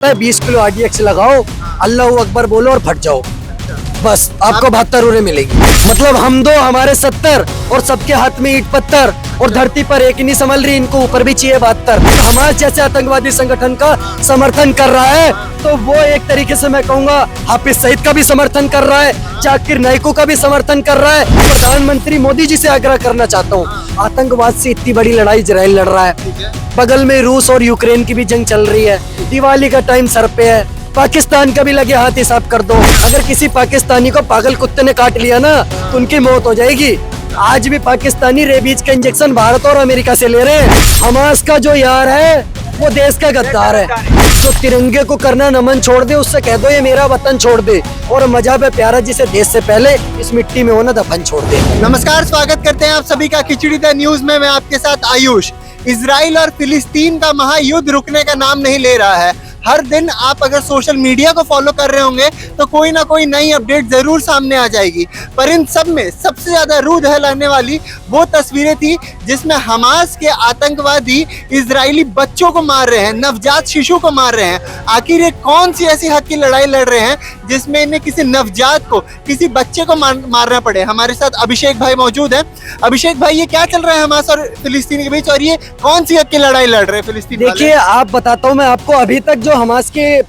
20 kilo RDX लगाओ, अल्लाह अकबर बोलो और फट जाओ, बस आपको 72 उरे मिलेगी। मतलब हम दो हमारे 70 और सबके हाथ में ईंट पत्थर और धरती पर एक नहीं संभल रही, इनको ऊपर भी चाहिए 72। हमारे जैसे आतंकवादी संगठन का समर्थन कर रहा है तो वो एक तरीके से मैं कहूँगा हाफिज सईद का भी समर्थन कर रहा है, जाकिर नाइको का भी समर्थन कर रहा है। प्रधानमंत्री मोदी जी से आग्रह करना चाहता हूँ, आतंकवाद से इतनी बड़ी लड़ाई इजराइल लड़ रहा है, बगल में रूस और यूक्रेन की भी जंग चल रही है, दिवाली का टाइम सर पे है, पाकिस्तान का भी लगे हाथ हिसाब कर दो। अगर किसी पाकिस्तानी को पागल कुत्ते ने काट लिया ना तो उनकी मौत हो जाएगी। आज भी पाकिस्तानी रेबीज का इंजेक्शन भारत और अमेरिका से ले रहे हैं। हमास का जो यार है वो देश का गद्दार है, जो तिरंगे को करना नमन छोड़ दे उससे कह दो ये मेरा वतन छोड़ दे, और मजहब है प्यारा जिसे देश से पहले इस मिट्टी में होना दफन छोड़ दे। नमस्कार, स्वागत करते हैं आप सभी का खिचड़ी द न्यूज में। मैं आपके साथ आयुष। इजराइल और फिलिस्तीन का महायुद्ध रुकने का नाम नहीं ले रहा है। हर दिन आप अगर सोशल मीडिया को फॉलो कर रहे होंगे तो कोई ना कोई नई अपडेट जरूर सामने आ जाएगी। पर इन सब में सबसे ज्यादा रूह दहलाने वाली वो तस्वीरें थी जिसमें हमास के आतंकवादी इजरायली बच्चों को मार रहे हैं, नवजात शिशु को मार रहे हैं। आखिर ये कौन सी ऐसी हक की लड़ाई लड़ रहे हैं जिसमें इन्हें किसी नवजात को, किसी बच्चे को मारना पड़े। हमारे साथ अभिषेक भाई मौजूद है। अभिषेक भाई, ये क्या चल रहा है हमास और फिलिस्तीन के बीच, और ये कौन सी हक की लड़ाई लड़ रहे हैं फिलिस्तीन? देखिए, आप बताता हूँ मैं आपको, अभी तक जो हमास के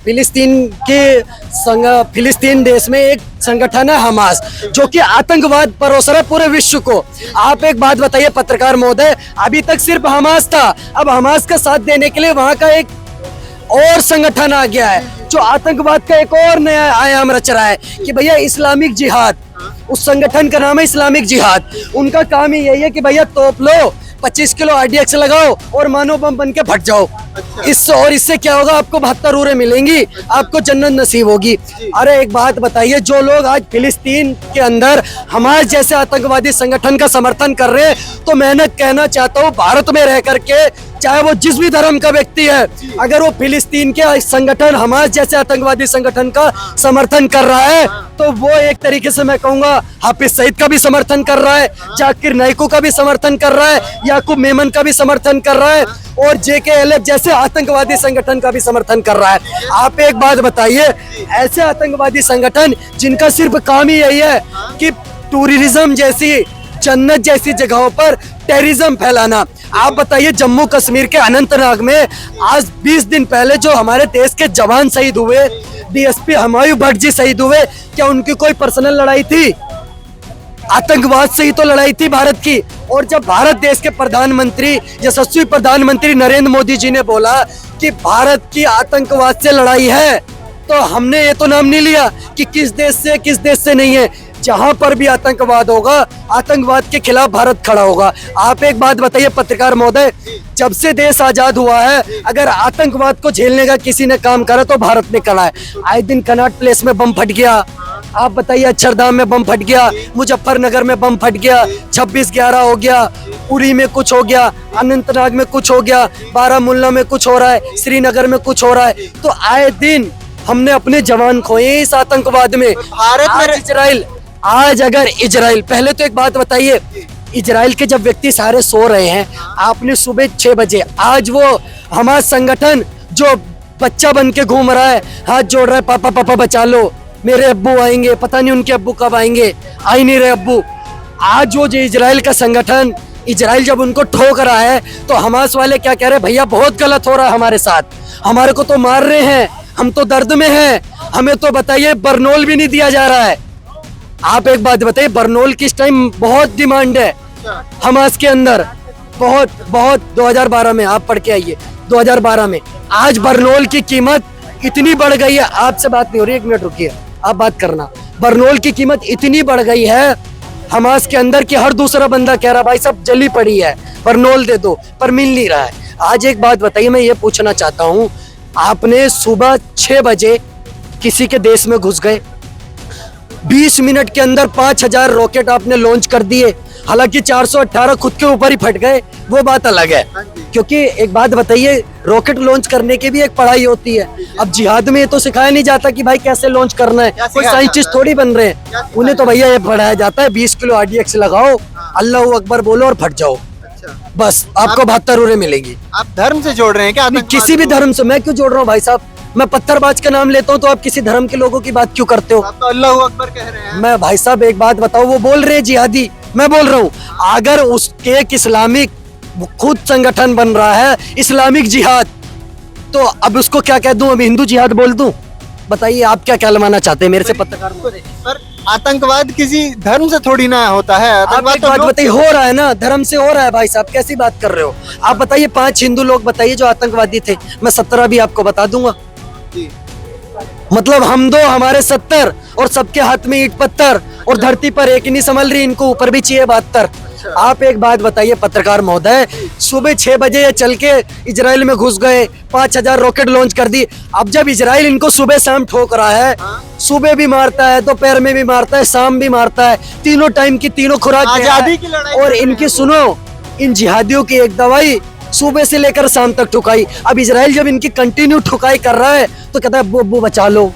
फिलिस्तीन देश में एक संगठन है हमास, जो कि आतंकवाद परोस रहा है पूरे विश्व को। आप एक बात बताइए पत्रकार महोदय, अभी तक सिर्फ हमास था, अब हमास का साथ देने के लिए वहां का एक और संगठन आ गया है जो आतंकवाद का एक और नया आयाम रच रहा है कि भैया इस्लामिक जिहाद। उस संगठन का नाम है इस्लामिक जिहाद। उनका काम ही यही है कि भैया तोप लो, 25 किलो RDX लगाओ और मानो बम बन के फट जाओ। इससे क्या होगा, आपको 72 उरे मिलेंगी, आपको जन्नत नसीब होगी। अरे एक बात बताइए, जो लोग आज फिलिस्तीन के अंदर हमारे जैसे आतंकवादी संगठन का समर्थन कर रहे हैं, तो मैं कहना चाहता हूँ भारत में रह करके, चाहे वो जिस भी धर्म का व्यक्ति है, अगर वो फिलिस्तीन के संगठन हमास जैसे आतंकवादी संगठन का समर्थन कर रहा है तो वो एक तरीके से मैं कहूँगा हाफिज सईद का भी समर्थन कर रहा है, जाकिर नाइको का भी समर्थन कर रहा है, याकूब मेमन का भी समर्थन कर रहा है, और JKLF जैसे आतंकवादी संगठन का भी समर्थन कर रहा है। आप एक बात बताइए, ऐसे आतंकवादी संगठन जिनका सिर्फ काम ही यही है कि टूरिज्म जैसी, जन्नत जैसी जगहों पर टेररिज्म फैलाना। आप बताइए, जम्मू कश्मीर के अनंतनाग में आज 20 दिन पहले जो हमारे देश के जवान शहीद हुए, DSP हुमायूं भट्ट जी शहीद हुए, क्या उनकी कोई पर्सनल लड़ाई थी? आतंकवाद से ही तो लड़ाई थी भारत की। और जब भारत देश के प्रधानमंत्री, यशस्वी प्रधानमंत्री नरेंद्र मोदी जी ने बोला कि भारत की आतंकवाद से लड़ाई है, तो हमने ये तो नाम नहीं लिया कि किस देश से नहीं है। जहां पर भी आतंकवाद होगा, आतंकवाद के खिलाफ भारत खड़ा होगा। आप एक बात बताइए पत्रकार महोदय, जब से देश आजाद हुआ है, अगर आतंकवाद को झेलने का किसी ने काम करा तो भारत ने करा है। आए दिन कनॉट प्लेस में बम फट गया, आप बताइए अक्षरधाम में बम फट गया, मुजफ्फरनगर में बम फट गया, 26/11 हो गया, उरी में कुछ हो गया, अनंतनाग में कुछ हो गया, बारामूला में कुछ हो रहा है, श्रीनगर में कुछ हो रहा है। तो आए दिन हमने अपने जवान खोए इस आतंकवाद में। भारत में इजराइल, आज अगर इजराइल, पहले तो एक बात बताइए, इजराइल के जब व्यक्ति सारे सो रहे हैं, आपने सुबह 6 बजे आज वो हमास संगठन जो बच्चा बन के घूम रहा है, हाथ जोड़ रहा है, पापा पापा बचा लो, मेरे अब्बू आएंगे, पता नहीं उनके अब्बू कब आएंगे, आ ही नहीं रहे अब्बू। आज वो जो इजराइल का संगठन, इजराइल जब उनको ठोक रहा है तो हमास वाले क्या कह रहे हैं, भैया बहुत गलत हो रहा है हमारे साथ, हमारे को तो मार रहे हैं, हम तो दर्द में हैं, हमें तो बताइए बरनोल भी नहीं दिया जा रहा है। आप एक बात बताइए, बरनोल की इस टाइम बहुत डिमांड है हमास के अंदर, बहुत 2012 में आप पढ़ के आइए, 2012 में आज बरनोल की कीमत इतनी बढ़ गई है। आपसे बात नहीं हो रही, 1 मिनट रुकिए, आप बात करना। बरनोल की कीमत इतनी बढ़ गई है हमास के अंदर कि हर दूसरा बंदा कह रहा भाई सब जली पड़ी है, बरनोल दे दो, पर मिल नहीं रहा है। आज एक बात बताइए, मैं ये पूछना चाहता हूँ, आपने सुबह 6 बजे किसी के देश में घुस गए, 20 मिनट के अंदर 5000 रॉकेट आपने लॉन्च कर दिए, हालांकि 418 खुद के ऊपर ही फट गए, वो बात अलग है। क्योंकि एक बात बताइए, रॉकेट लॉन्च करने की भी एक पढ़ाई होती है। अब जिहाद में ये तो सिखाया नहीं जाता कि भाई कैसे लॉन्च करना है, कोई साइंटिस्ट थोड़ी बन रहे हैं, उन्हें तो भैया ये पढ़ाया जाता है 20 किलो RDX लगाओ, अल्लाह अकबर बोलो और फट जाओ, बस आपको 72 उरे मिलेगी। आप धर्म से जोड़ रहे हैं क्या? किसी भी धर्म से। मैं क्यों जोड़ रहा हूँ भाई साहब, मैं पत्थरबाज का नाम लेता हूँ तो आप किसी धर्म के लोगों की बात क्यों करते हो? आप तो अल्लाह अकबर कह रहे हैं। मैं भाई साहब एक बात बताओ, वो बोल रहे हैं जिहादी, मैं बोल रहा हूँ अगर उसके एक इस्लामिक खुद संगठन बन रहा है इस्लामिक जिहाद, तो अब उसको क्या कह दूं? अब हिंदू जिहाद बोल दूं? बताइए आप क्या कहलवाना चाहते हैं मेरे से पत्रकार महोदय? पर आतंकवाद किसी धर्म से थोड़ी ना होता है। आप आतंकवाद एक तो बात लोग- बताइए, हो रहा है ना, धर्म से हो रहा है भाई साहब, कैसी बात कर रहे हो आप? बताइए 5 हिंदू लोग बताइए जो आतंकवादी थे, मैं 17 भी आपको बता दूंगा। जी। मतलब हम दो हमारे 70 और सबके हाथ में ईंट पत्थर और धरती पर एक ही नहीं संभल रही, इनको ऊपर भी चाहिए 72। आप एक बात बताइए पत्रकार महोदय, सुबह 6 बजे ये चल के इजराइल में घुस गए, 5000 रॉकेट लॉन्च कर दी। अब जब इजराइल इनको सुबह शाम ठोक रहा है, सुबह भी मारता है, दोपहर में भी मारता है, शाम भी मारता है, तीनों टाइम की तीनों खुराक दे रहा है। आजादी की लड़ाई और कर रहे इनकी हैं। सुनो, इन जिहादियों की एक दवाई सुबह से लेकर शाम तक ठुकाई। अब इजराइल जब इनकी कंटिन्यू ठुकाई कर रहा है तो कहता है वो बचा लो,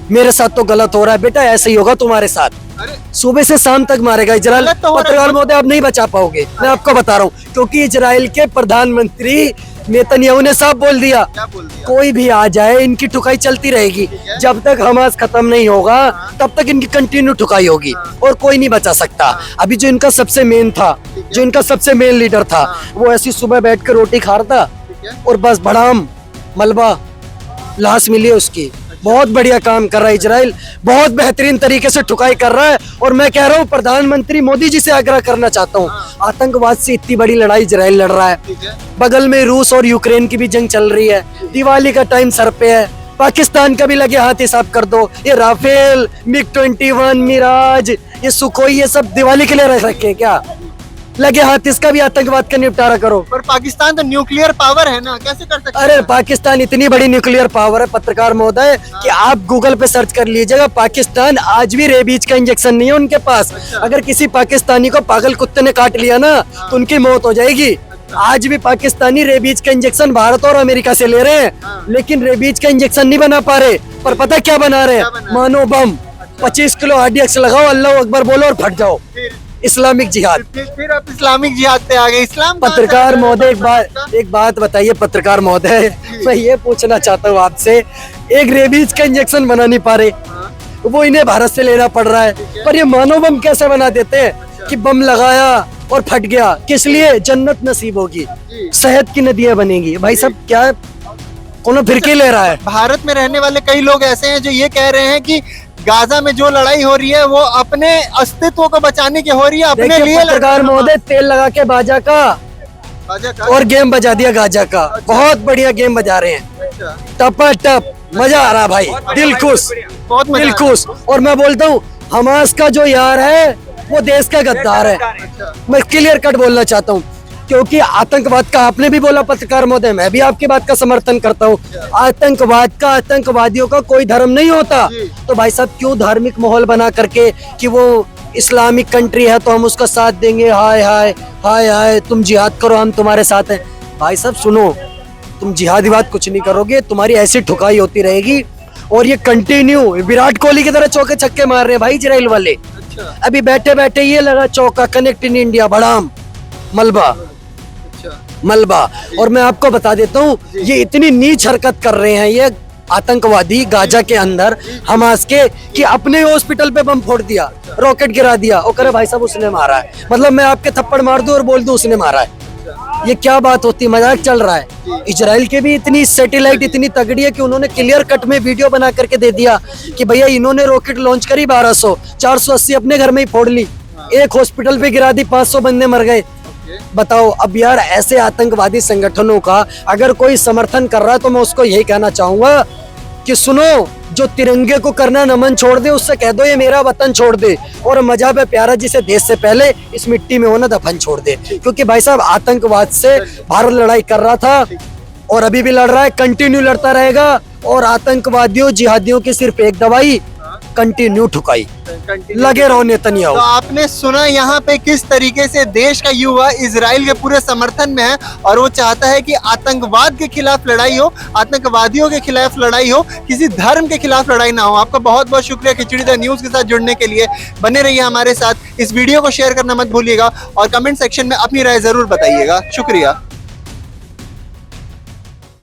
मेरे साथ तो गलत हो रहा है। बेटा ऐसे ही होगा तुम्हारे साथ, अरे सुबह से शाम तक मारेगा इजराइल। गलत तो हो रहा है। पत्रकार महोदय आप नहीं बचा पाओगे, मैं आपको बता रहा हूँ, क्योंकि इजराइल के प्रधानमंत्री नेतन्याहू ने साफ बोल दिया क्या बोल दिया? कोई भी आ जाए इनकी ठुकाई चलती रहेगी, है। जब तक हमास खत्म नहीं होगा तब तक इनकी कंटिन्यू ठुकाई होगी और कोई नहीं बचा सकता। अभी जो इनका सबसे मेन था, जो इनका सबसे मेन लीडर था, वो ऐसी सुबह बैठ कर रोटी खा रहा था ठीक है। और बस बड़ाम मलबा लाश मिली है उसकी। बहुत बढ़िया काम कर रहा है इजराइल, बहुत बेहतरीन तरीके से ठुकाई कर रहा है। और मैं कह रहा हूँ प्रधानमंत्री मोदी जी से आग्रह करना चाहता हूँ, आतंकवाद से इतनी बड़ी लड़ाई इजराइल लड़ रहा है, ठीक है। बगल में रूस और यूक्रेन की भी जंग चल रही है, दिवाली का टाइम सर पे है, पाकिस्तान का भी लगे हाथ हिसाब कर दो। ये राफेल, मिग-21, मिराज, ये सुखोई, ये सब दिवाली के लिए रख रखे हैं क्या? लगे हाथ इसका भी आतंकवाद का निपटारा करो। पर पाकिस्तान तो न्यूक्लियर पावर है ना, कैसे कर सकते अरे हैं? पाकिस्तान इतनी बड़ी न्यूक्लियर पावर है पत्रकार महोदय कि आप गूगल पे सर्च कर लीजिएगा, पाकिस्तान आज भी रेबीज का इंजेक्शन नहीं है उनके पास। अगर किसी पाकिस्तानी को पागल कुत्ते ने काट लिया ना तो उनकी मौत हो जाएगी। आज भी पाकिस्तानी रेबीज का इंजेक्शन भारत और अमेरिका से ले रहे हैं, लेकिन रेबीज का इंजेक्शन नहीं बना पा रहे। पर पता क्या बना रहे क्या हैं? बना? मानो बम। 25 किलो RDX लगाओ, अल्लाह अकबर बोलो और फट जाओ। फिर इस्लामिक जिहाद। फिर आप इस्लामिक जिहाद पे आ गए। इस्लाम कहाँ से पत्रकार आता है? महोदय एक बात बताइए पत्रकार महोदय, मैं ये पूछना चाहता हूँ आपसे, एक रेबीज का इंजेक्शन बना नहीं पा रहे, हाँ, वो इन्हें भारत से लेना पड़ रहा है, पर ये मानव बम कैसे बना देते हैं कि बम लगाया और फट गया? किस लिए? जन्नत नसीब होगी, जी। शहद की नदियां बनेंगी। भाई साहब क्या कौन फिरकी ले रहा है? भारत में रहने वाले कई लोग ऐसे हैं जो ये कह रहे हैं कि गाजा में जो लड़ाई हो रही है वो अपने अस्तित्व को बचाने की हो रही है, अपने देखिए लिए पत्रकार महोदय, तेल लगा के बाजा का गाजा का। और गेम बजा दिया गाजा का, बहुत बढ़िया गेम बजा रहे हैं, अच्छा, टपा टप, मजा आ रहा है भाई, दिल खुश, बहुत मजा दिल आ रहा है। खुश। और मैं बोलता हूँ हमास का जो यार है वो देश का गद्दार है, अच्छा, मैं क्लियर कट बोलना चाहता हूँ, क्योंकि आतंकवाद का आपने भी बोला पत्रकार महोदय, मैं भी आपकी बात का समर्थन करता हूँ। आतंकवाद का, आतंकवादियों का कोई धर्म नहीं होता, जी। तो भाई साहब क्यों धार्मिक माहौल बना करके कि वो इस्लामिक कंट्री है तो हम उसका साथ देंगे, हाय हाय हाय हाय तुम जिहाद करो हम तुम्हारे साथ हैं। भाई साहब सुनो, तुम जिहादी बात कुछ नहीं करोगे, तुम्हारी ऐसी ठुकाई होती रहेगी। और ये कंटिन्यू विराट कोहली की तरह चौके छक्के मार रहे हैं भाई इजराइल वाले। अच्छा, अभी बैठे बैठे ये लगा चौका, कनेक्ट इन इंडिया, बड़ाम मलबा अच्छा, मलबा। और मैं आपको बता देता हूँ ये इतनी नीच हरकत कर रहे हैं ये आतंकवादी गाजा के अंदर हमास के, कि अपने हॉस्पिटल पे बम फोड़ दिया, रॉकेट गिरा दिया और करे भाई साहब उसने मारा है। मतलब मैं आपके थप्पड़ मार दूं और बोल दूं उसने मारा है, ये क्या बात होती है? मजाक चल रहा है। इजराइल के भी इतनी सैटेलाइट इतनी तगड़ी है कि उन्होंने क्लियर कट में वीडियो बना करके दे दिया कि भैया इन्होंने रॉकेट लॉन्च करी 1200, 480 अपने घर में ही फोड़ ली, एक हॉस्पिटल पे गिरा दी, 500 बंदे मर गए। बताओ अब यार, ऐसे आतंकवादी संगठनों का अगर कोई समर्थन कर रहा है तो मैं उसको यही कहना चाहूंगा कि सुनो, जो तिरंगे को करना नमन छोड़ दे उससे कह दो ये मेरा वतन छोड़ दे, और मजहब है प्यारा जिसे देश से पहले इस मिट्टी में होना दफन छोड़ दे। क्योंकि भाई साहब आतंकवाद से भारत लड़ाई कर रहा था और अभी भी लड़ रहा है, कंटिन्यू लड़ता रहेगा। और आतंकवादियों जिहादियों की सिर्फ एक दवाई, कंटिन्यू ठुकाई, लगे रहो नेतन्याहू। तो आपने सुना यहाँ पे किस तरीके से देश का युवा इजराइल के पूरे समर्थन में है और वो चाहता है कि आतंकवाद के खिलाफ लड़ाई हो, आतंकवादियों के खिलाफ लड़ाई हो, किसी धर्म के खिलाफ लड़ाई ना हो। आपका बहुत बहुत शुक्रिया खिचड़ी द न्यूज के साथ जुड़ने के लिए। बने रहिए हमारे साथ, इस वीडियो को शेयर करना मत भूलिएगा और कमेंट सेक्शन में अपनी राय जरूर बताइएगा। शुक्रिया।